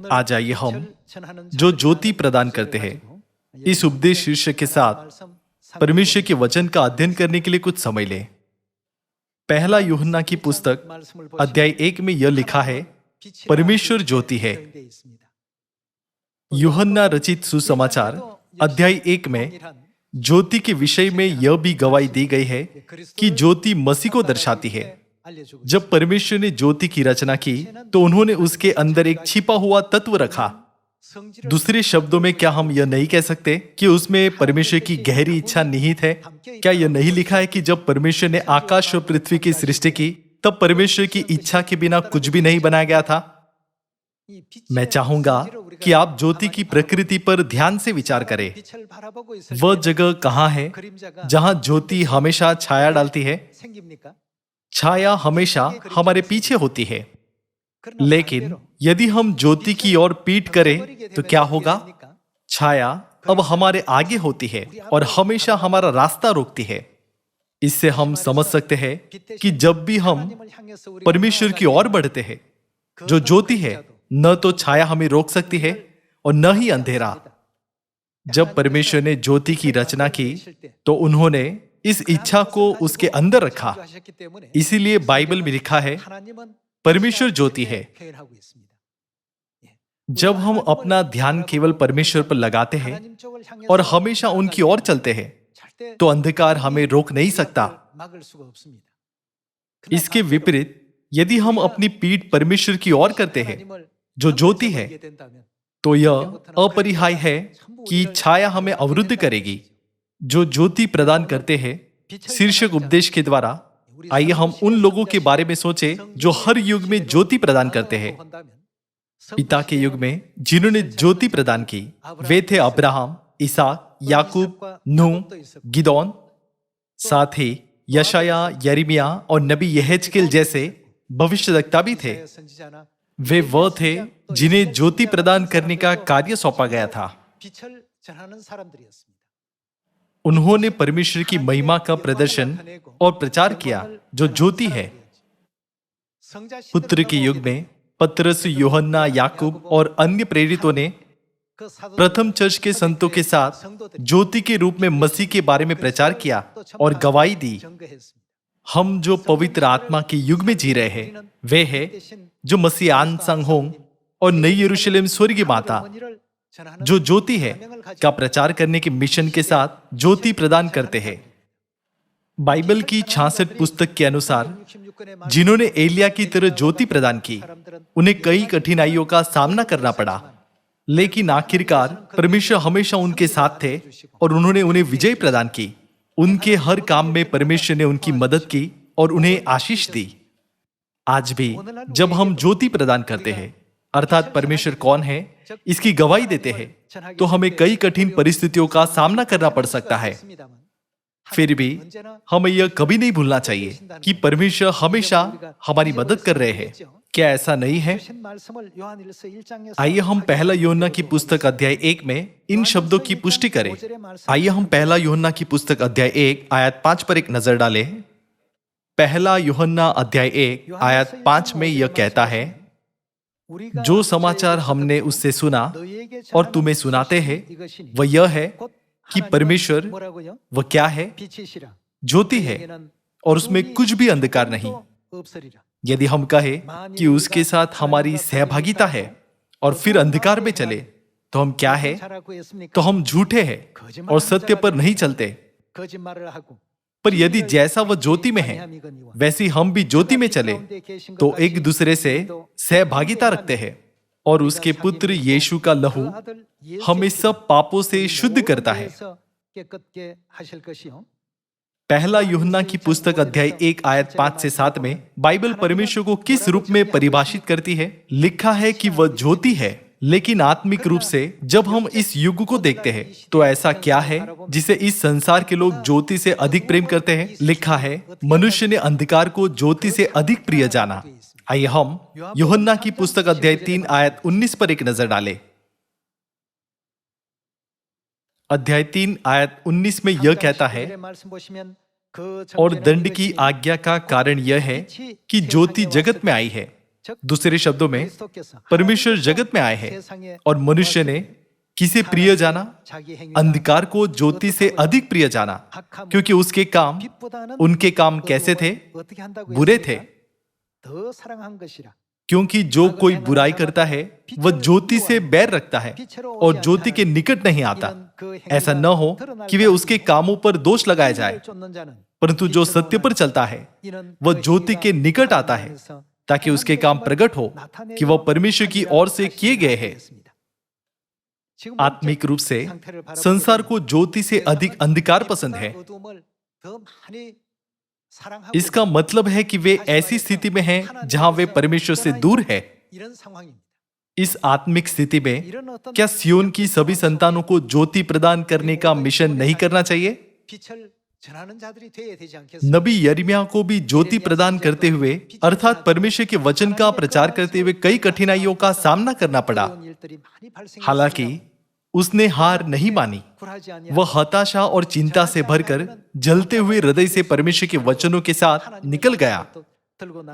आज आइए हम जो ज्योति प्रदान करते हैं इस उपदेश शीर्षक के साथ परमेश्वर के वचन का अध्ययन करने के लिए कुछ समय लें। पहला यूहन्ना की पुस्तक अध्याय 1 में यह लिखा है, परमेश्वर ज्योति है। यूहन्ना रचित सुसमाचार अध्याय 1 में ज्योति के विषय में यह भी गवाही दी गई है कि ज्योति मसीह को दर्शाती है। जब परमेश्वर ने ज्योति की रचना की तो उन्होंने उसके अंदर एक छिपा हुआ तत्व रखा। दूसरे शब्दों में क्या हम यह नहीं कह सकते कि उसमें परमेश्वर की गहरी इच्छा निहित है? क्या यह नहीं लिखा है कि जब परमेश्वर ने आकाश और पृथ्वी की सृष्टि की तब परमेश्वर की इच्छा के बिना कुछ भी नहीं बनाया गया था? मैं चाहूंगा कि आप ज्योति की प्रकृति पर ध्यान से विचार करें। वह जगह कहां है जहां ज्योति हमेशा छाया डालती है? छाया हमेशा हमारे पीछे होती है, लेकिन यदि हम ज्योति की ओर पीठ करें तो क्या होगा? छाया अब हमारे आगे होती है और हमेशा हमारा रास्ता रोकती है। इससे हम समझ सकते हैं कि जब भी हम परमेश्वर की ओर बढ़ते हैं, जो ज्योति है, न तो छाया हमें रोक सकती है और न ही अंधेरा। जब परमेश्वर ने ज्योति की रचना की तो उन्होंने इस इच्छा को उसके अंदर रखा। इसीलिए बाइबल में लिखा है, परमेश्वर ज्योति है। जब हम अपना ध्यान केवल परमेश्वर पर लगाते हैं और हमेशा उनकी ओर चलते हैं तो अंधकार हमें रोक नहीं सकता। इसके विपरीत यदि हम अपनी पीठ परमेश्वर की ओर करते हैं जो ज्योति है, तो यह अपरिहार्य है कि छाया हमें अवरुद्ध करेगी। जो ज्योति प्रदान करते हैं शीर्षक उपदेश के द्वारा, आइए हम उन लोगों के बारे में सोचें जो हर युग में ज्योति प्रदान करते हैं। पिता के युग में जिन्होंने ज्योति प्रदान की वे थे अब्राहम, इसहाक, याकूब, नूह, गिदोन, साथ ही यशाया, यिर्मयाह और नबी यहेजकेल जैसे भविष्यवक्ता भी थे। वे वह थे जिन्हें ज्योति प्रदान करने का कार्य सौंपा गया था। उन्होंने परमेश्वर की महिमा का प्रदर्शन और प्रचार किया जो ज्योति है। पुत्र के युग में पतरस, यूहन्ना, याकूब और अन्य प्रेरितों ने प्रथम चर्च के संतों के साथ ज्योति के रूप में मसीह के बारे में प्रचार किया और गवाही दी। हम जो पवित्र आत्मा के युग में जी रहे हैं वे है जो मसीह आन संग होंग और नई यरूशलेम स्वर्गीय माता जो ज्योति है का प्रचार करने के मिशन के साथ ज्योति प्रदान करते हैं। बाइबल की 66 पुस्तक के अनुसार जिन्होंने एलिया की तरह ज्योति प्रदान की उन्हें कई कठिनाइयों का सामना करना पड़ा, लेकिन आखिरकार परमेश्वर हमेशा उनके साथ थे और उन्होंने उन्हें विजय प्रदान की। उनके हर काम में परमेश्वर ने उनकी मदद की और उन्हें आशीष दी। आज भी जब हम ज्योति प्रदान करते हैं, अर्थात परमेश्वर कौन है इसकी गवाही देते हैं, तो हमें कई कठिन परिस्थितियों का सामना करना पड़ सकता है। फिर भी हमें यह कभी नहीं भूलना चाहिए कि परमेश्वर हमेशा हमारी मदद कर रहे हैं। क्या ऐसा नहीं है? आइए हम पहला यूहन्ना की पुस्तक अध्याय 1 में इन शब्दों की पुष्टि करें। आइए हम पहला यूहन्ना की पुस्तक अध्याय 1 आयत 5 पर एक नजर डालें। पहला यूहन्ना अध्याय 1 आयत 5 में यह कहता है, जो समाचार हमने उससे सुना और तुम्हें सुनाते हैं वह यह है कि परमेश्वर वह क्या है? ज्योति है और उसमें कुछ भी अंधकार नहीं। यदि हम कहें कि उसके साथ हमारी सहभागिता है और फिर अंधकार में चले तो हम क्या है? तो हम झूठे हैं और सत्य पर नहीं चलते। पर यदि जैसा वह ज्योति में है वैसे हम भी ज्योति में चले तो एक दूसरे से सहभागिता रखते हैं और उसके पुत्र यीशु का लहू हमें सब पापों से शुद्ध करता है। पहला यूहन्ना की पुस्तक अध्याय 1 आयत 5 से 7 में बाइबल परमेश्वर को किस रूप में परिभाषित करती है? लिखा है कि वह ज्योति है, लेकिन आत्मिक रूप से जब हम इस युग को देखते हैं तो ऐसा क्या है जिसे इस संसार के लोग ज्योति से अधिक प्रेम करते हैं? लिखा है, मनुष्य ने अंधकार को ज्योति से अधिक प्रिय जाना। आइए हम यूहन्ना की पुस्तक अध्याय 3 आयत 19 पर एक नजर डालें। अध्याय 3 आयत 19 में यह कहता है, और दंड की आज्ञा का कारण यह है कि ज्योति जगत में आई है दूसरे शब्दों में, परमेश्वर जगत में आए हैं और मनुष्य ने किसे प्रिय जाना? अंधकार को ज्योति से अधिक प्रिय जाना, क्योंकि उसके काम, उनके काम कैसे थे? बुरे थे। क्योंकि जो कोई बुराई करता है वह ज्योति से बैर रखता है और ज्योति के निकट नहीं आता, ऐसा न हो कि वे उसके कामों पर दोष लगाया जाए। परंतु जो सत्य पर चलता है वह ज्योति के निकट आता है, ताकि उसके काम प्रकट हो कि वह परमेश्वर की ओर से किए गए हैं। आत्मिक रूप से संसार को ज्योति से अधिक अंधकार पसंद है। इसका मतलब है कि वे ऐसी स्थिति में हैं जहां वे परमेश्वर से दूर है। इस आत्मिक स्थिति में क्या सियोन की सभी संतानों को ज्योति प्रदान करने का मिशन नहीं करना चाहिए? नबी यिर्मयाह को भी ज्योति प्रदान करते हुए, अर्थात परमेश्वर के वचन का प्रचार करते हुए कई कठिनाइयों का सामना करना पड़ा। हालांकि उसने हार नहीं मानी। वह हताशा और चिंता से भरकर जलते हुए हृदय से परमेश्वर के वचनों के साथ निकल गया।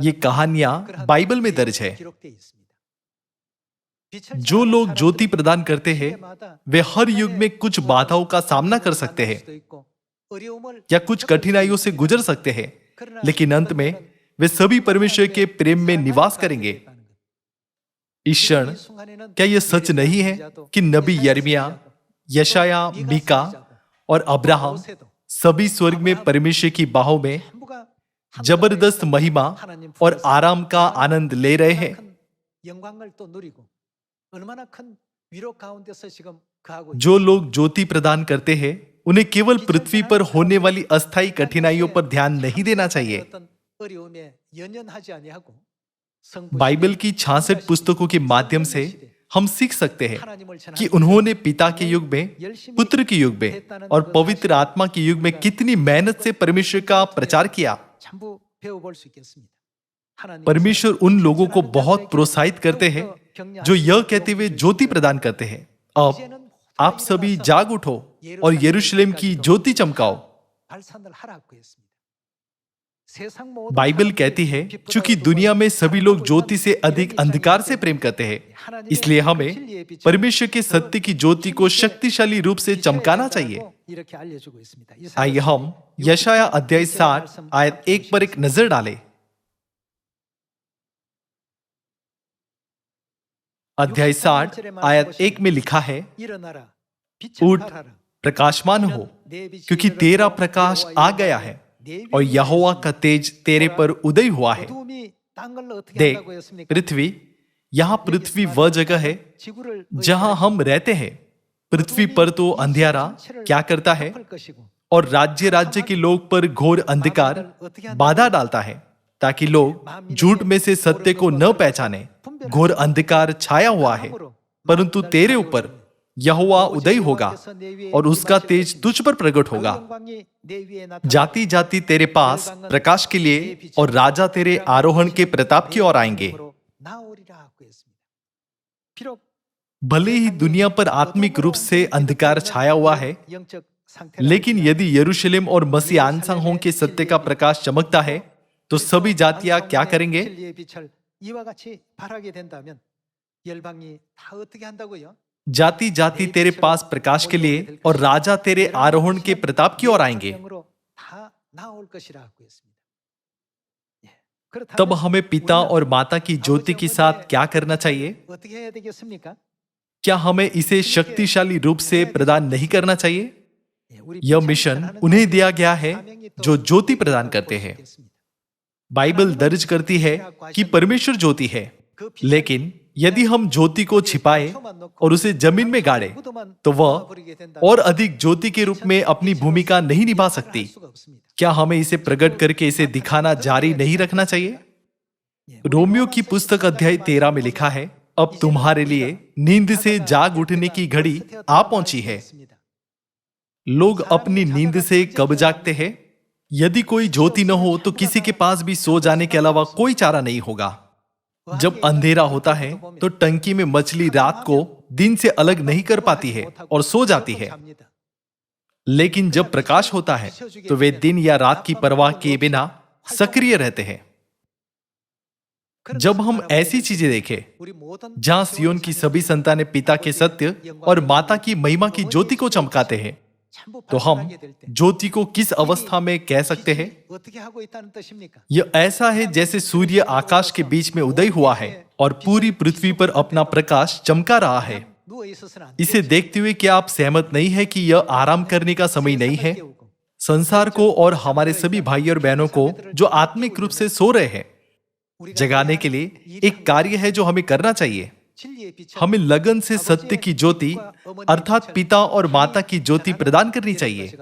ये कहानियां बाइबल में दर्ज है। जो लोग ज्योति प्रदान करते हैं वे हर युग में कुछ बाधाओं का सामना कर सकते हैं या कुछ कठिनाइयों से गुजर सकते हैं, लेकिन अंत में वे सभी परमेश्वर के प्रेम में निवास करेंगे। इस क्षण क्या यह सच नहीं है कि नबी यिर्मयाह, यशायाह, मीका और अब्राहम सभी स्वर्ग में परमेश्वर की बाहों में जबरदस्त महिमा और आराम का आनंद ले रहे हैं? जो लोग ज्योति प्रदान करते हैं उन्हें केवल पृथ्वी पर होने वाली अस्थायी कठिनाइयों पर ध्यान नहीं देना चाहिए। बाइबल की 66 पुस्तकों के माध्यम से हम सीख सकते हैं कि उन्होंने पिता के युग में, पुत्र के युग में और पवित्र आत्मा के युग में कितनी मेहनत से परमेश्वर का प्रचार किया। परमेश्वर उन लोगों को बहुत प्रोत्साहित करते हैं जो यह कहते हुए ज्योति प्रदान करते हैं, अब आप सभी जाग उठो और यरूशलेम की ज्योति चमकाओ। बाइबल कहती है, चूंकि दुनिया में सभी लोग ज्योति से अधिक अंधकार से प्रेम करते हैं, इसलिए हमें परमेश्वर के सत्य की ज्योति को शक्तिशाली रूप से चमकाना चाहिए। आइए हम यशायाह अध्याय 60 आयत 1 पर एक नजर डालें। अध्याय 60 आयत 1 में लिखा है, उठ, प्रकाशमान हो, क्योंकि तेरा प्रकाश आ गया है और यहोवा का तेज तेरे पर उदय हुआ है। देख, पृथ्वी, यहां पृथ्वी वह जगह है जहां हम रहते हैं। पृथ्वी पर तो अंधियारा क्या करता है और राज्य राज्य के लोग पर घोर अंधकार बाधा डालता है, ताकि लोग झूठ में से सत्य को न पहचाने। घोर अंधकार छाया हुआ है, परंतु तेरे ऊपर यहोवा उदय होगा और उसका तेज तुझ पर प्रकट होगा। जाति जाति तेरे पास प्रकाश के लिए और राजा तेरे आरोहण के प्रताप की ओर आएंगे। भले ही दुनिया पर आत्मिक रूप से अंधकार छाया हुआ है, लेकिन यदि यरूशलेम और मसीह संघों के सत्य का प्रकाश चमकता है तो सभी जातियां क्या करेंगे? जाति जाति तेरे पास प्रकाश के लिए और राजा तेरे आरोहण के प्रताप की ओर आएंगे। तब हमें पिता और माता की ज्योति के साथ क्या करना चाहिए? क्या हमें इसे शक्तिशाली रूप से प्रदान नहीं करना चाहिए? यह मिशन उन्हें दिया गया है जो ज्योति प्रदान करते हैं। बाइबल दर्ज करती है कि परमेश्वर ज्योति है, लेकिन यदि हम ज्योति को छिपाए और उसे जमीन में गाड़े तो वह और अधिक ज्योति के रूप में अपनी भूमिका नहीं निभा सकती। क्या हमें इसे प्रकट करके इसे दिखाना जारी नहीं रखना चाहिए? रोमियो की पुस्तक अध्याय 13 में लिखा है, अब तुम्हारे लिए नींद से जाग उठने की घड़ी आ पहुंची है। लोग अपनी नींद से कब जागते हैं? यदि कोई ज्योति न हो तो किसी के पास भी सो जाने के अलावा कोई चारा नहीं होगा। जब अंधेरा होता है तो टंकी में मछली रात को दिन से अलग नहीं कर पाती है और सो जाती है, लेकिन जब प्रकाश होता है तो वे दिन या रात की परवाह किए बिना सक्रिय रहते हैं। जब हम ऐसी चीजें देखें जहां सियोन की सभी संतानें पिता के सत्य और माता की महिमा की ज्योति को चमकाते हैं, तो हम ज्योति को किस अवस्था में कह सकते हैं? यह ऐसा है जैसे सूर्य आकाश के बीच में उदय हुआ है और पूरी पृथ्वी पर अपना प्रकाश चमका रहा है। इसे देखते हुए क्या आप सहमत नहीं है कि यह आराम करने का समय नहीं है? संसार को और हमारे सभी भाई और बहनों को जो आत्मिक रूप से सो रहे हैं, जगाने के लिए एक कार्य है जो हमें करना चाहिए। हमें लगन से सत्य की ज्योति अर्थात पिता और माता की ज्योति प्रदान करनी चाहिए।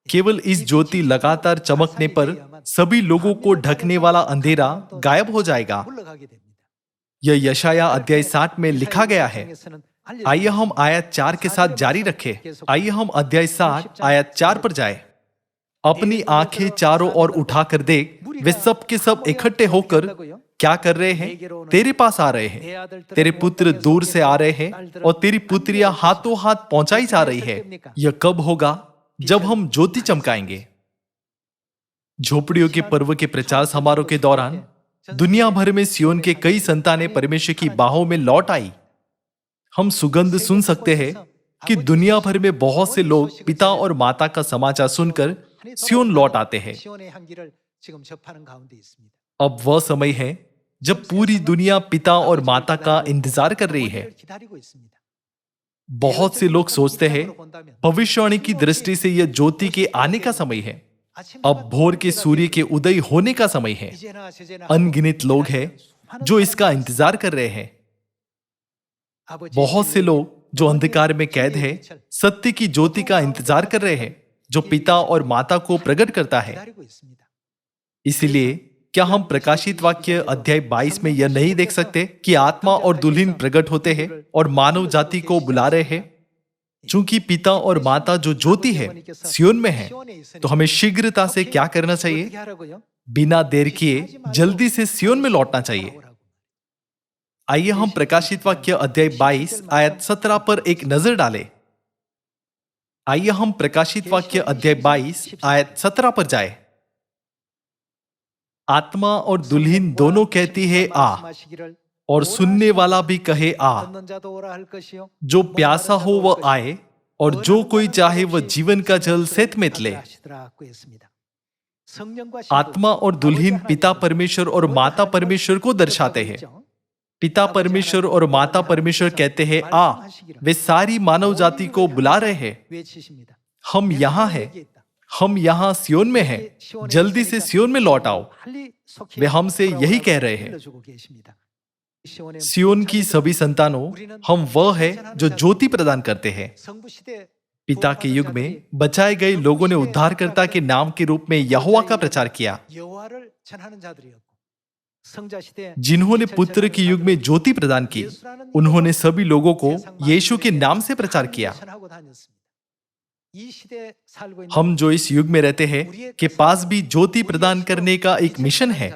केवल इस ज्योति लगातार चमकने पर सभी लोगों को ढकने वाला अंधेरा गायब हो जाएगा। यह यशाया अध्याय 60 में लिखा गया है। आइए हम आयत 4 के साथ जारी रखें। आइए हम अध्याय 60 आयत 4 पर जाएं। अपनी आंखें चारों ओर उठाकर देख, वे सब के सब इकट्ठे होकर क्या कर रहे हैं? तेरे पास आ रहे हैं। तेरे पुत्र दूर से आ रहे हैं और तेरी पुत्रियां हाथों हाथ पहुंचाई जा रही है। यह कब होगा? जब हम ज्योति चमकाएंगे। झोपड़ियों के पर्व के प्रचार समारोह के दौरान दुनिया भर में सियोन के कई संतानें परमेश्वर की बाहों में लौट आई। हम सुगंध सुन सकते हैं कि दुनिया भर में बहुत से लोग पिता और माता का समाचार सुनकर सियोन लौट आते हैं। अब वह समय है जब पूरी दुनिया पिता और माता का इंतजार कर रही है। बहुत से लोग सोचते हैं भविष्यवाणी की दृष्टि से यह ज्योति के आने का समय है। अब भोर के सूर्य के उदय होने का समय है। अनगिनत लोग हैं जो इसका इंतजार कर रहे हैं। बहुत से लोग जो अंधकार में कैद है, सत्य की ज्योति का इंतजार कर रहे हैं जो पिता और माता को प्रकट करता है। इसलिए क्या हम प्रकाशित वाक्य अध्याय 22 में यह नहीं देख सकते कि आत्मा और दुल्हन प्रकट होते हैं और मानव जाति को बुला रहे हैं? चूंकि पिता और माता जो ज्योति है सियोन में है, तो हमें शीघ्रता से क्या करना चाहिए? बिना देर किए जल्दी से सियोन में लौटना चाहिए। आइए हम प्रकाशित वाक्य अध्याय 22 आयत 17 पर एक नजर डालें। आइए हम प्रकाशित वाक्य अध्याय 22 आयत 17 पर जाए। आत्मा और दुल्हन दोनों कहती है आ, और सुनने वाला भी कहे आ। जो प्यासा हो वह आए, और जो कोई चाहे वह जीवन का जल सेतमेत ले। आत्मा और दुल्हन पिता परमेश्वर और माता परमेश्वर को दर्शाते हैं। पिता परमेश्वर और माता परमेश्वर कहते हैं आ। वे सारी मानव जाति को बुला रहे हैं। हम यहां हैं, हम यहां सियोन में हैं। जल्दी से सियोन में लौट आओ। वे हमसे यही कह रहे हैं। सियोन की सभी संतानों, हम वह है जो ज्योति प्रदान करते हैं। पिता के युग में बचाए गए लोगों ने उद्धारकर्ता के नाम के रूप में यहोवा का प्रचार किया। जिन्होंने पुत्र के युग में ज्योति प्रदान की, उन्होंने सभी लोगों को यीशु के नाम से प्रचार किया। हम जो इस युग में रहते हैं के पास भी ज्योति प्रदान करने का एक मिशन है।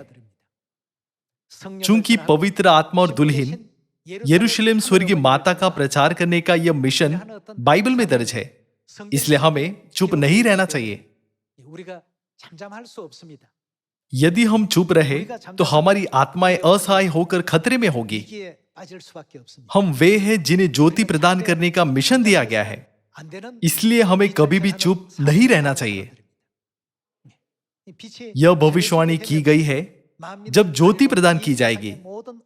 चूंकि पवित्र आत्मा और दुल्हन यरूशलेम स्वर्गीय माता का प्रचार करने का यह मिशन बाइबल में दर्ज है, इसलिए हमें चुप नहीं रहना चाहिए। यदि हम चुप रहे तो हमारी आत्माएं असहाय होकर खतरे में होगी। हम वे हैं जिन्हें ज्योति प्रदान करने का मिशन दिया गया है, इसलिए हमें कभी भी चुप नहीं रहना चाहिए। यह भविष्यवाणी की गई है, जब ज्योति प्रदान की जाएगी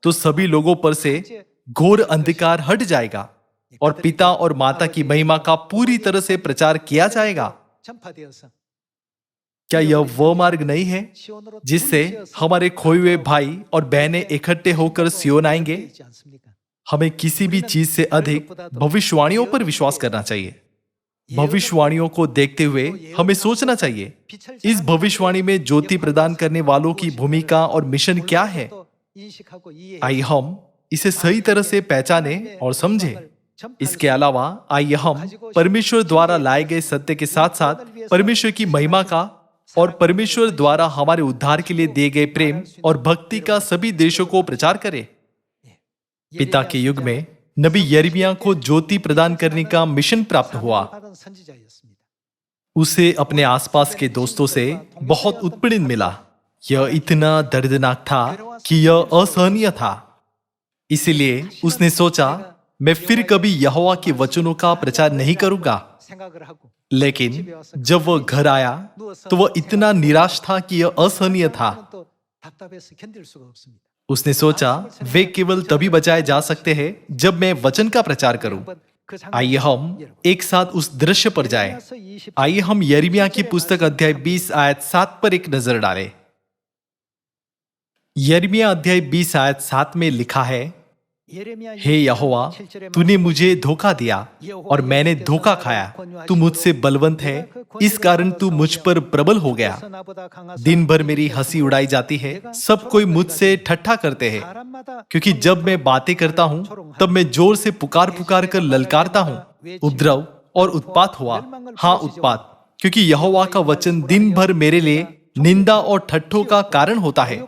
तो सभी लोगों पर से घोर अंधकार हट जाएगा और पिता और माता की महिमा का पूरी तरह से प्रचार किया जाएगा। क्या यह वह मार्ग नहीं है जिससे हमारे खोए हुए भाई और बहनें इकट्ठे होकर सियोन आएंगे? हमें किसी भी चीज से अधिक भविष्यवाणियों पर विश्वास करना चाहिए। भविष्यवाणियों को देखते हुए हमें सोचना चाहिए, इस भविष्यवाणी में ज्योति प्रदान करने वालों की भूमिका और मिशन क्या है। आइए हम इसे सही तरह से पहचाने और समझें। इसके अलावा आइए हम परमेश्वर द्वारा लाए गए सत्य के साथ साथ परमेश्वर की महिमा का और परमेश्वर द्वारा हमारे उद्धार के लिए दिए गए प्रेम और भक्ति का सभी देशों को प्रचार करें। पिता के युग में नबी यिर्मयाह को ज्योति प्रदान करने का मिशन प्राप्त हुआ। उसे अपने आसपास के दोस्तों से बहुत उत्पीड़न मिला। यह इतना दर्दनाक था कि यह असहनीय था। इसलिए उसने सोचा, मैं फिर कभी यहोवा के वचनों का प्रचार नहीं करूंगा। लेकिन जब वह घर आया तो वह इतना निराश था कि यह असहनीय था। उसने सोचा, वे केवल तभी बचाए जा सकते हैं जब मैं वचन का प्रचार करूं। आइए हम एक साथ उस दृश्य पर जाएं। आइए हम यिर्मयाह की पुस्तक अध्याय 20 आयत 7 पर एक नजर डालें। यिर्मयाह अध्याय 20 आयत 7 में लिखा है, हे यहोवा, तूने मुझे धोखा दिया और मैंने धोखा खाया। तू मुझसे बलवंत है, इस कारण तू मुझ पर प्रबल हो गया। दिन भर मेरी हंसी उड़ाई जाती है, सब कोई मुझसे ठट्ठा करते हैं, क्योंकि जब मैं बातें करता हूँ तब मैं जोर से पुकार पुकार कर ललकारता हूँ। उपद्रव और उत्पात हुआ, हाँ उत्पात, क्योंकि यहोवा का वचन दिन भर मेरे लिए निंदा और ठट्ठों का कारण होता है।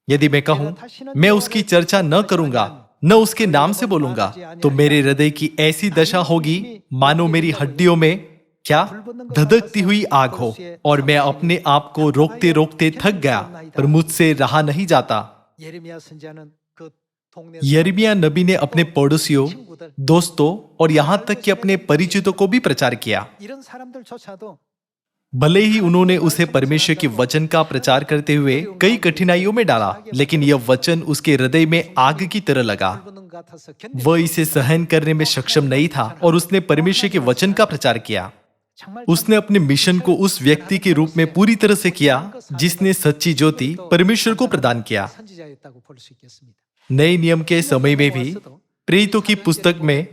यदि मैं कहूं मैं उसकी चर्चा न करूंगा, न उसके नाम से बोलूंगा, तो मेरे हृदय की ऐसी दशा होगी मानो मेरी हड्डियों में क्या धधकती हुई आग हो, और मैं अपने आप को रोकते रोकते थक गया, पर मुझसे रहा नहीं जाता। यिर्मयाह नबी ने अपने पड़ोसियों, दोस्तों और यहां तक कि अपने परिचितों को भी प्रचार किया। भले ही उन्होंने उसे परमेश्वर के वचन का प्रचार करते हुए कई कठिनाइयों में डाला, लेकिन यह वचन उसके हृदय में आग की तरह लगा। वह इसे सहन करने में सक्षम नहीं था और उसने परमेश्वर के वचन का प्रचार किया। उसने अपने मिशन को उस व्यक्ति के रूप में पूरी तरह से किया जिसने सच्ची ज्योति परमेश्वर को प्रदान किया। नए नियम के समय में भी प्रेरितों की पुस्तक में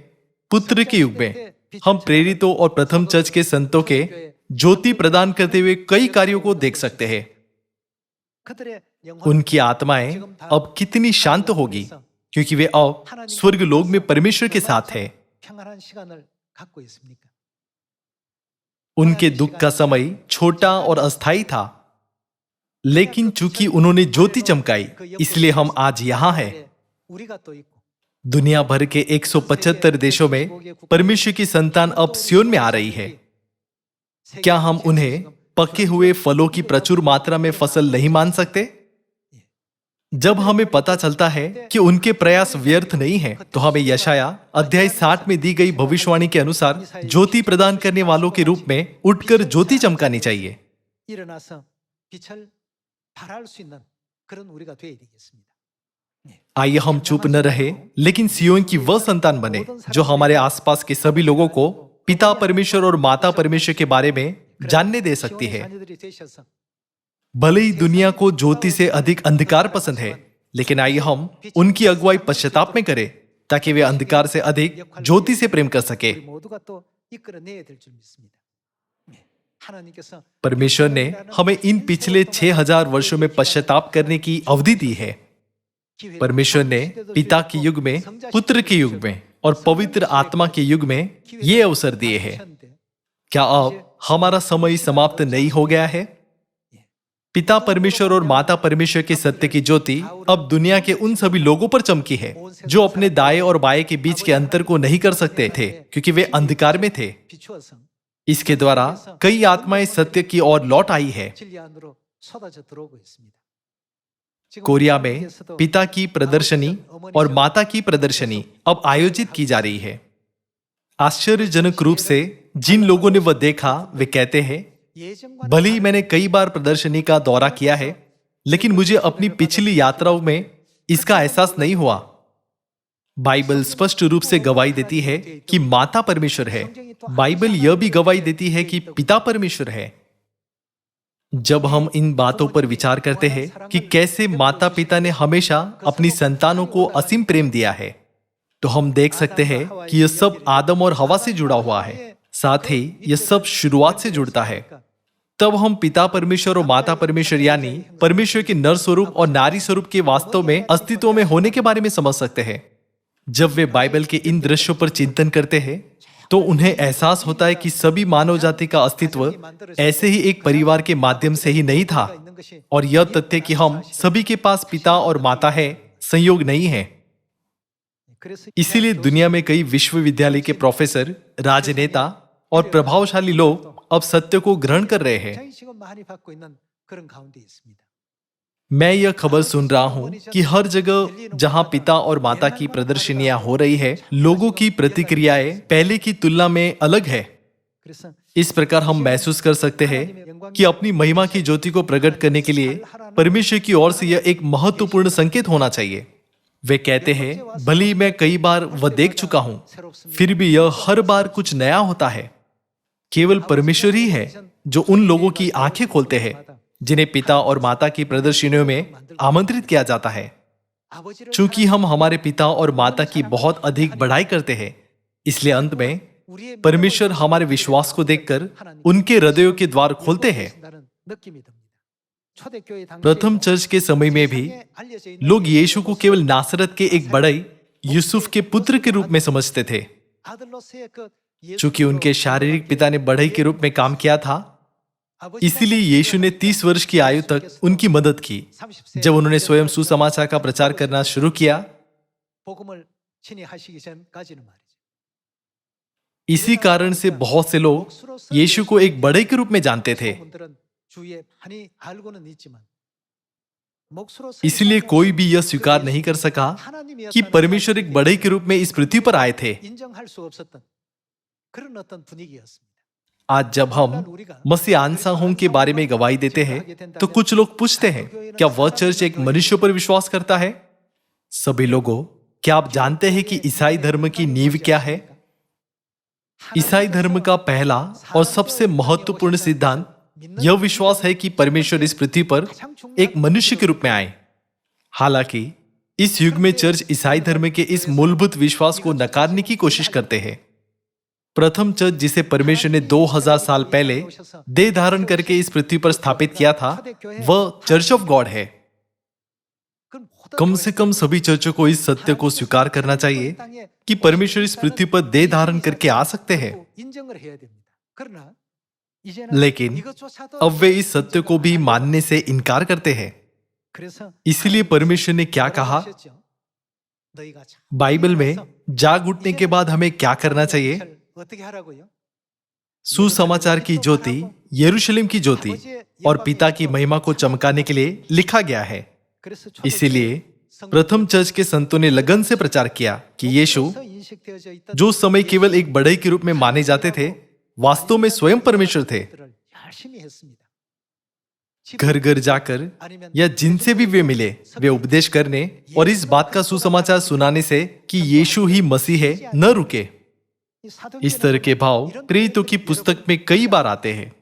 पुत्र के युग में हम प्रेरितों और प्रथम चर्च के संतों के ज्योति प्रदान करते हुए कई कार्यों को देख सकते हैं। उनकी आत्माएं अब कितनी शांत होगी, क्योंकि वे अब स्वर्ग लोक में परमेश्वर के साथ हैं। उनके दुख का समय छोटा और अस्थायी था, लेकिन चूंकि उन्होंने ज्योति चमकाई, इसलिए हम आज यहां हैं। दुनिया भर के 175 देशों में परमेश्वर की संतान अब सियोन में आ रही है। क्या हम उन्हें पके हुए फलों की प्रचुर मात्रा में फसल नहीं मान सकते? जब हमें पता चलता है कि उनके प्रयास व्यर्थ नहीं है, तो हमें यशाया अध्याय 60 में दी गई भविष्यवाणी के अनुसार ज्योति प्रदान करने वालों के रूप में उठकर ज्योति चमकानी चाहिए। आइए हम चुप न रहे, लेकिन सियोन की वह संतान बने जो हमारे आसपास के सभी लोगों को पिता परमेश्वर और माता परमेश्वर के बारे में जानने दे सकती है। भले ही दुनिया को ज्योति से अधिक अंधकार पसंद है, लेकिन आइए हम उनकी अगुवाई पश्चाताप में करें, ताकि वे अंधकार से अधिक ज्योति से प्रेम कर सके। परमेश्वर ने हमें इन पिछले 6000 वर्षों में पश्चाताप करने की अवधि दी है। परमेश्वर ने पिता के युग में, पुत्र के युग में और पवित्र आत्मा के युग में ये अवसर दिए हैं। क्या अब हमारा समय समाप्त नहीं हो गया है? पिता परमेश्वर और माता परमेश्वर के सत्य की ज्योति अब दुनिया के उन सभी लोगों पर चमकी है जो अपने दाएं और बाएं के बीच के अंतर को नहीं कर सकते थे, क्योंकि वे अंधकार में थे। इसके द्वारा कई आत्माएं सत्य की ओर लौट आई है। कोरिया में पिता की प्रदर्शनी और माता की प्रदर्शनी अब आयोजित की जा रही है। आश्चर्यजनक रूप से जिन लोगों ने वह देखा, वे कहते हैं, भले ही मैंने कई बार प्रदर्शनी का दौरा किया है, लेकिन मुझे अपनी पिछली यात्राओं में इसका एहसास नहीं हुआ। बाइबल स्पष्ट रूप से गवाही देती है कि माता परमेश्वर है। बाइबल यह भी गवाही देती है कि पिता परमेश्वर है। जब हम इन बातों पर विचार करते हैं कि कैसे माता पिता ने हमेशा अपनी संतानों को असीम प्रेम दिया है, तो हम देख सकते हैं कि यह सब आदम और हवा से जुड़ा हुआ है। साथ ही यह सब शुरुआत से जुड़ता है। तब हम पिता परमेश्वर और माता परमेश्वर यानी परमेश्वर के नर स्वरूप और नारी स्वरूप के वास्तव में अस्तित्व में होने के बारे में समझ सकते हैं। जब वे बाइबल के इन दृश्यों पर चिंतन करते हैं, तो उन्हें एहसास होता है कि सभी मानव जाति का अस्तित्व ऐसे ही एक परिवार के माध्यम से ही नहीं था, और यह तथ्य कि हम सभी के पास पिता और माता है, संयोग नहीं है। इसीलिए दुनिया में कई विश्वविद्यालय के प्रोफेसर, राजनेता और प्रभावशाली लोग अब सत्य को ग्रहण कर रहे हैं। मैं यह खबर सुन रहा हूं कि हर जगह जहां पिता और माता की प्रदर्शनियां हो रही है, लोगों की प्रतिक्रियाएं पहले की तुलना में अलग है। इस प्रकार हम महसूस कर सकते हैं कि अपनी महिमा की ज्योति को प्रकट करने के लिए परमेश्वर की ओर से यह एक महत्वपूर्ण संकेत होना चाहिए। वे कहते हैं, भले ही मैं कई बार वह देख चुका हूं, फिर भी यह हर बार कुछ नया होता है। केवल परमेश्वर ही है जो उन लोगों की आंखें खोलते हैं जिन्हें पिता और माता की प्रदर्शनियों में आमंत्रित किया जाता है। चूंकि हम हमारे पिता और माता की बहुत अधिक बड़ाई करते हैं, इसलिए अंत में परमेश्वर हमारे विश्वास को देखकर उनके हृदयों के द्वार खोलते हैं। प्रथम चर्च के समय में भी लोग यीशु को केवल नासरत के एक बड़े यूसुफ के पुत्र के रूप में समझते थे। चूंकि उनके शारीरिक पिता ने बढ़ई के रूप में काम किया था, इसीलिए यीशु ने 30 वर्ष की आयु तक उनकी मदद की। जब उन्होंने स्वयं सुसमाचार का प्रचार करना शुरू किया, इसी कारण से बहुत से लोग यीशु को एक बड़े के रूप में जानते थे। इसलिए कोई भी यह स्वीकार नहीं कर सका कि परमेश्वर एक बड़े के रूप में इस पृथ्वी पर आए थे। आज जब हम मसीह आनसाहों के बारे में गवाही देते हैं, तो कुछ लोग पूछते हैं, क्या वह चर्च एक मनुष्य पर विश्वास करता है? सभी लोगों, क्या आप जानते हैं कि ईसाई धर्म की नींव क्या है? ईसाई धर्म का पहला और सबसे महत्वपूर्ण सिद्धांत यह विश्वास है कि परमेश्वर इस पृथ्वी पर एक मनुष्य के रूप में आए। हालांकि इस युग में चर्च ईसाई धर्म के इस मूलभूत विश्वास को नकारने की कोशिश करते हैं। प्रथम चर्च, जिसे परमेश्वर ने 2000 साल पहले देह धारण करके इस पृथ्वी पर स्थापित किया था, वह चर्च ऑफ गॉड है। कम से कम सभी चर्चों को इस सत्य को स्वीकार करना चाहिए कि परमेश्वर इस पृथ्वी पर देह धारण करके आ सकते हैं। लेकिन अब वे इस सत्य को भी मानने से इनकार करते हैं। इसलिए परमेश्वर ने क्या कहा? बाइबल में जाग उठने के बाद हमें क्या करना चाहिए? सुसमाचार की ज्योति, यरूशलेम की ज्योति और पिता की महिमा को चमकाने के लिए लिखा गया है। इसीलिए प्रथम चर्च के संतों ने लगन से प्रचार किया कि यीशु, जो उस समय केवल एक बड़े के रूप में माने जाते थे, वास्तव में स्वयं परमेश्वर थे। घर घर जाकर या जिनसे भी वे मिले, वे उपदेश करने और इस बात का सुसमाचार सुनाने से कि यीशु ही मसीह है, न रुके। इस तरह के भाव प्रेरितों की पुस्तक में कई बार आते हैं।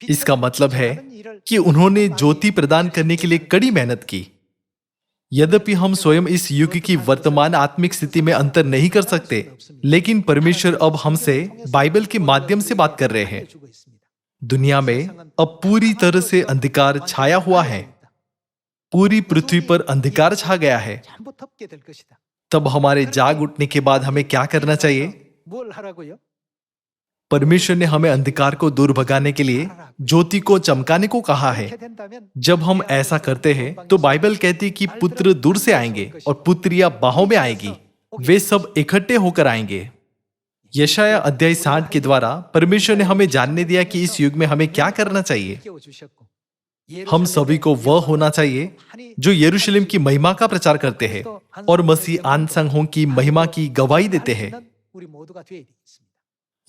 इसका मतलब है कि उन्होंने ज्योति प्रदान करने के लिए कड़ी मेहनत की। यद्यपि हम स्वयं इस युग की वर्तमान आत्मिक स्थिति में अंतर नहीं कर सकते, लेकिन परमेश्वर अब हमसे बाइबल के माध्यम से बात कर रहे हैं। दुनिया में अब पूरी तरह से अंधकार छाया हुआ है। पूरी पृथ्वी पर अंधकार छा गया है। तब हमारे जाग उठने के बाद हमें क्या करना चाहिए? परमेश्वर ने हमें अंधकार को दूर भगाने के लिए ज्योति को चमकाने को कहा है। जब हम ऐसा करते हैं तो बाइबल कहती है कि पुत्र दूर से आएंगे और पुत्रियां बाहों में आएगी। वे सब इकट्ठे होकर आएंगे। यशाया अध्याय 60 के द्वारा परमेश्वर ने हमें जानने दिया कि इस युग में हमें क्या करना चाहिए। हम सभी को वह होना चाहिए जो यरूशलेम की महिमा का प्रचार करते हैं और मसीह आनसाहों की महिमा की गवाही देते हैं।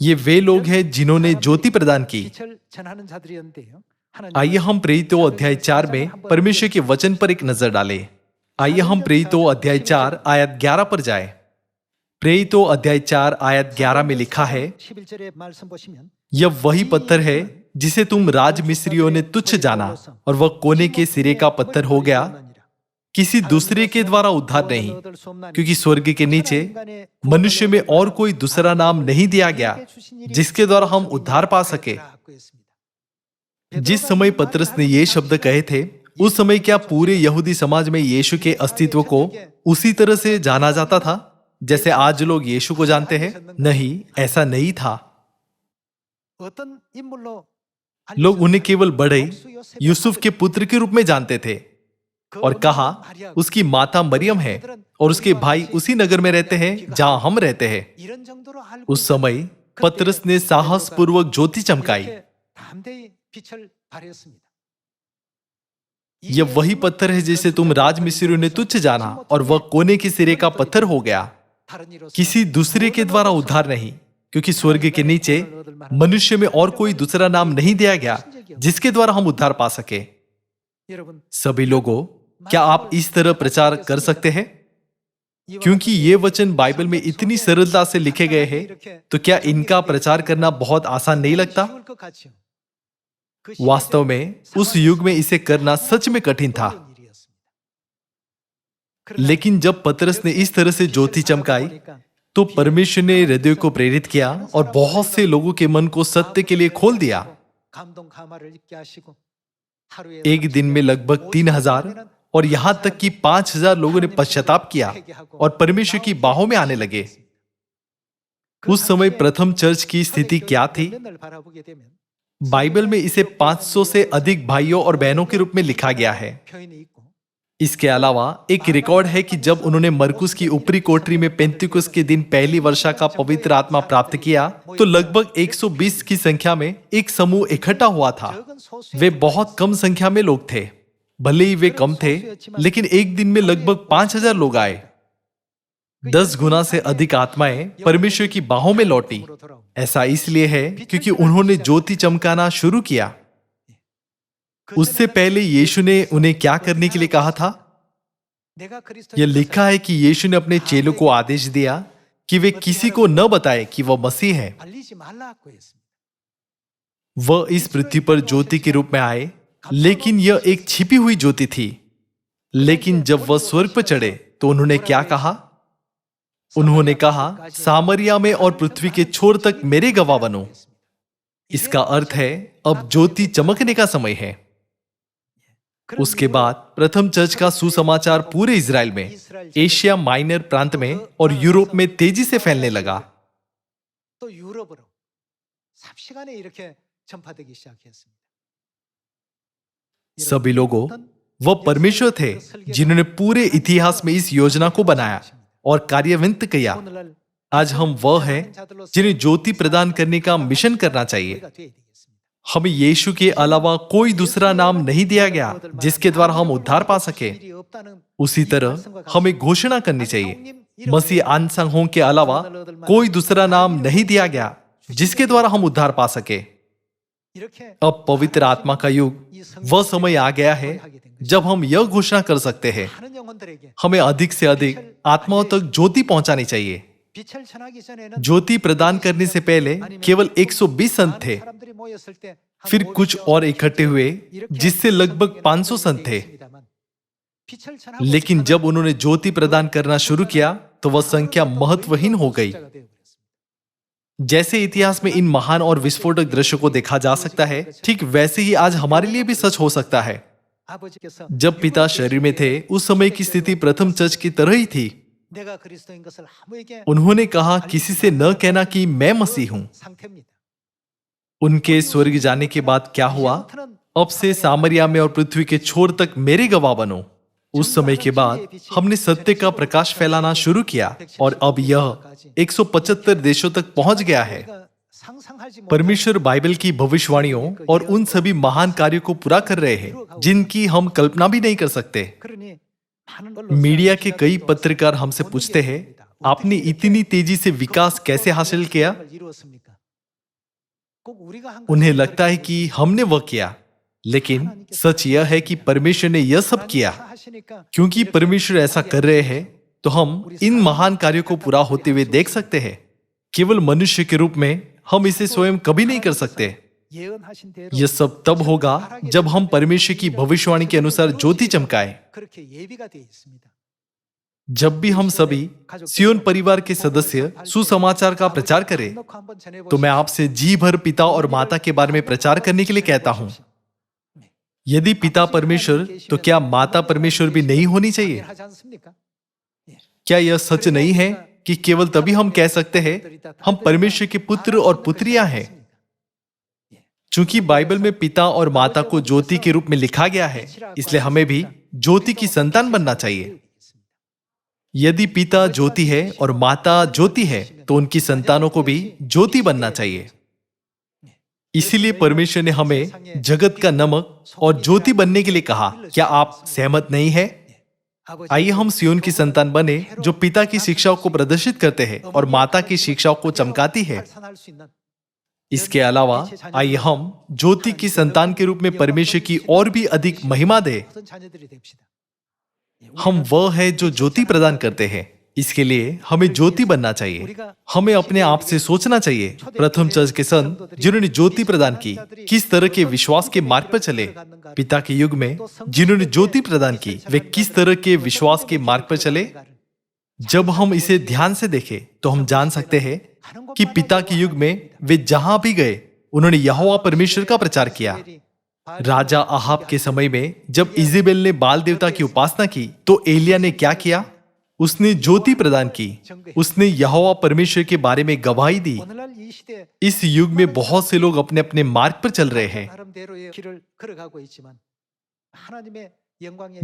ये वे लोग हैं जिन्होंने ज्योति प्रदान की। आइए हम प्रेरितों अध्याय 4 में परमेश्वर के वचन पर एक नजर डालें। आइए हम प्रेरितों अध्याय 4 आयत 11 पर जाएं। प्रेरितों अध्याय 4 आयत 11 में लिखा है, यह वही पत्थर है जिसे तुम राज मिस्रियों ने तुच्छ जाना और वह कोने के सिरे का पत्थर हो गया, किसी दूसरे के द्वारा उद्धार नहीं, क्योंकि स्वर्ग के नीचे मनुष्य में और कोई दूसरा नाम नहीं दिया गया जिसके द्वारा हम उद्धार पा सके। जिस समय पतरस ने ये शब्द कहे थे, उस समय क्या पूरे यहूदी समाज में यीशु के अस्तित्व को उसी तरह से जाना जाता था जैसे आज लोग यीशु को जानते हैं? नहीं, ऐसा नहीं था। लोग उन्हें केवल बड़े यूसुफ के पुत्र के रूप में जानते थे और कहा उसकी माता मरियम है और उसके भाई उसी नगर में रहते हैं जहां हम रहते हैं। उस समय पतरस ने साहस पूर्वक ज्योति चमकाई। यह वही पत्थर है जिसे तुम राजमिस्त्रियों ने तुच्छ जाना और वह कोने के सिरे का पत्थर हो गया, किसी दूसरे के द्वारा उद्धार नहीं, क्योंकि स्वर्ग के नीचे मनुष्य में और कोई दूसरा नाम नहीं दिया गया जिसके द्वारा हम उद्धार पा सके। सभी लोगों, क्या आप इस तरह प्रचार कर सकते हैं? क्योंकि ये वचन बाइबल में इतनी सरलता से लिखे गए हैं, तो क्या इनका प्रचार करना बहुत आसान नहीं लगता? वास्तव में उस युग में इसे करना सच में कठिन था। लेकिन जब पतरस ने इस तरह से ज्योति चमकाई, तो परमेश्वर ने हृदय को प्रेरित किया और बहुत से लोगों के मन को सत्य के लिए खोल दिया। एक दिन में लगभग 3000 और यहां तक कि 5000 लोगों ने पश्चाताप किया और परमेश्वर की बाहों में आने लगे। उस समय प्रथम चर्च की स्थिति क्या थी? बाइबल में इसे 500 से अधिक भाइयों और बहनों के रूप में लिखा गया है। इसके अलावा एक रिकॉर्ड है कि जब उन्होंने मरकुस की ऊपरी कोठरी में पेंतिकुस्त के दिन पहली वर्षा का पवित्र आत्मा प्राप्त किया, तो लगभग 120 की संख्या में एक समूह इकट्ठा हुआ था। वे बहुत कम संख्या में लोग थे, भले ही वे कम थे, लेकिन एक दिन में लगभग 5000 लोग आए। 10 गुना से अधिक आत्माएं परमेश्वर की बाहों में लौटी। ऐसा इसलिए है क्योंकि उन्होंने ज्योति चमकाना शुरू किया। उससे पहले यीशु ने उन्हें क्या करने के लिए कहा था? यह लिखा है कि यीशु ने अपने चेलों को आदेश दिया कि वे किसी को न बताएं कि वह मसीह है। वह इस पृथ्वी पर ज्योति के रूप में आए, लेकिन यह एक छिपी हुई ज्योति थी। लेकिन जब वह स्वर्ग पर चढ़े तो उन्होंने क्या कहा? उन्होंने कहा, सामरिया में और पृथ्वी के छोर तक मेरे गवाह बनो। इसका अर्थ है अब ज्योति चमकने का समय है। उसके बाद प्रथम चर्च का सुसमाचार पूरे इजराइल में, एशिया माइनर प्रांत में और यूरोप में तेजी से फैलने लगा। सभी लोगों, वह परमेश्वर थे जिन्होंने पूरे इतिहास में इस योजना को बनाया और कार्यान्वित किया। आज हम वह हैं जिन्हें ज्योति प्रदान करने का मिशन करना चाहिए। हमें यीशु के अलावा कोई दूसरा नाम नहीं दिया गया जिसके द्वारा हम उद्धार पा सके। उसी तरह हमें घोषणा करनी चाहिए, मसीह आनसंग के अलावा कोई दूसरा नाम नहीं दिया गया जिसके द्वारा हम उद्धार पा सके। अब पवित्र आत्मा का युग, वह समय आ गया है जब हम यह घोषणा कर सकते हैं, हमें अधिक से अधिक आत्माओं तक ज्योति पहुंचानी चाहिए। ज्योति प्रदान करने से पहले केवल 120 संत थे, फिर कुछ और इकट्ठे हुए जिससे लगभग 500 संत थे। लेकिन जब उन्होंने ज्योति प्रदान करना शुरू किया तो वह संख्या महत्वहीन हो गई। जैसे इतिहास में इन महान और विस्फोटक दृश्यों को देखा जा सकता है, ठीक वैसे ही आज हमारे लिए भी सच हो सकता है। जब पिता शरीर में थे, उस समय की स्थिति प्रथम चर्च की तरह ही थी। उन्होंने कहा, किसी से न कहना कि मैं मसीह हूं। उनके स्वर्ग जाने के बाद क्या हुआ? अब से सामरिया में और पृथ्वी के छोर तक मेरे गवाह बनो। उस समय के बाद हमने सत्य का प्रकाश फैलाना शुरू किया और अब यह 175 देशों तक पहुंच गया है। परमेश्वर बाइबल की भविष्यवाणियों और उन सभी महान कार्यों को पूरा कर रहे हैं जिनकी हम कल्पना भी नहीं कर सकते। मीडिया के कई पत्रकार हमसे पूछते हैं, आपने इतनी तेजी से विकास कैसे हासिल किया? उन्हें लगता है कि हमने वह किया, लेकिन सच यह है कि परमेश्वर ने यह सब किया। क्योंकि परमेश्वर ऐसा कर रहे हैं, तो हम इन महान कार्यों को पूरा होते हुए देख सकते हैं। केवल मनुष्य के रूप में हम इसे स्वयं कभी नहीं कर सकते। यह सब तब होगा जब हम परमेश्वर की भविष्यवाणी के अनुसार ज्योति चमकाएं। जब भी हम सभी सियोन परिवार के सदस्य सुसमाचार का प्रचार करें, तो मैं आपसे जी भर पिता और माता के बारे में प्रचार करने के लिए कहता हूं। यदि पिता परमेश्वर, तो क्या माता परमेश्वर भी नहीं होनी चाहिए? क्या यह सच नहीं है कि केवल तभी हम कह सकते हैं हम परमेश्वर के पुत्र और पुत्रियां हैं? चूंकि बाइबल में पिता और माता को ज्योति के रूप में लिखा गया है, इसलिए हमें भी ज्योति की संतान बनना चाहिए। यदि पिता ज्योति है और माता ज्योति है, तो उनकी संतानों को भी ज्योति बनना चाहिए। इसीलिए परमेश्वर ने हमें जगत का नमक और ज्योति बनने के लिए कहा। क्या आप सहमत नहीं है? आइए हम सियोन की संतान बने जो पिता की शिक्षाओं को प्रदर्शित करते हैं और माता की शिक्षाओं को चमकाती है। इसके अलावा आइए हम ज्योति की संतान के रूप में परमेश्वर की और भी अधिक महिमा दें। हम वह है जो ज्योति प्रदान करते हैं। इसके लिए हमें ज्योति बनना चाहिए। हमें अपने आप से सोचना चाहिए, प्रथम चर्च के संत जिन्होंने ज्योति प्रदान की, किस तरह के विश्वास के मार्ग पर चले। पिता के युग में जिन्होंने ज्योति प्रदान की, वे किस तरह के विश्वास के मार्ग पर चले। जब हम इसे ध्यान से देखें तो हम जान सकते हैं कि पिता के युग में वे जहां भी गए उन्होंने यहोवा परमेश्वर का प्रचार किया। राजा अहाब के समय में जब इजेबेल ने बाल देवता की उपासना की तो एलिया ने क्या किया? उसने ज्योति प्रदान की। उसने यहोवा परमेश्वर के बारे में गवाही दी। इस युग में बहुत से लोग अपने अपने मार्ग पर चल रहे हैं।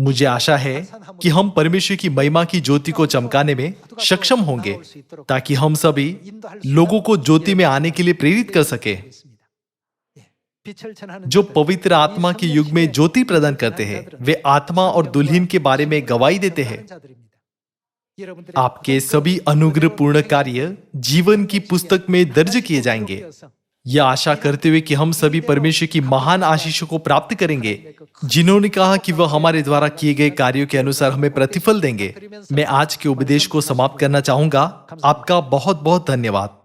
मुझे आशा है कि हम परमेश्वर की महिमा की ज्योति को चमकाने में सक्षम होंगे ताकि हम सभी लोगों को ज्योति में आने के लिए प्रेरित कर सके। जो पवित्र आत्मा के युग में ज्योति प्रदान करते हैं वे आत्मा और दुल्हन के बारे में गवाही देते हैं। आपके सभी अनुग्रहपूर्ण कार्य जीवन की पुस्तक में दर्ज किए जाएंगे। यह आशा करते हुए कि हम सभी परमेश्वर की महान आशीषों को प्राप्त करेंगे, जिन्होंने कहा कि वह हमारे द्वारा किए गए कार्यों के अनुसार हमें प्रतिफल देंगे। मैं आज के उपदेश को समाप्त करना चाहूंगा। आपका बहुत बहुत धन्यवाद।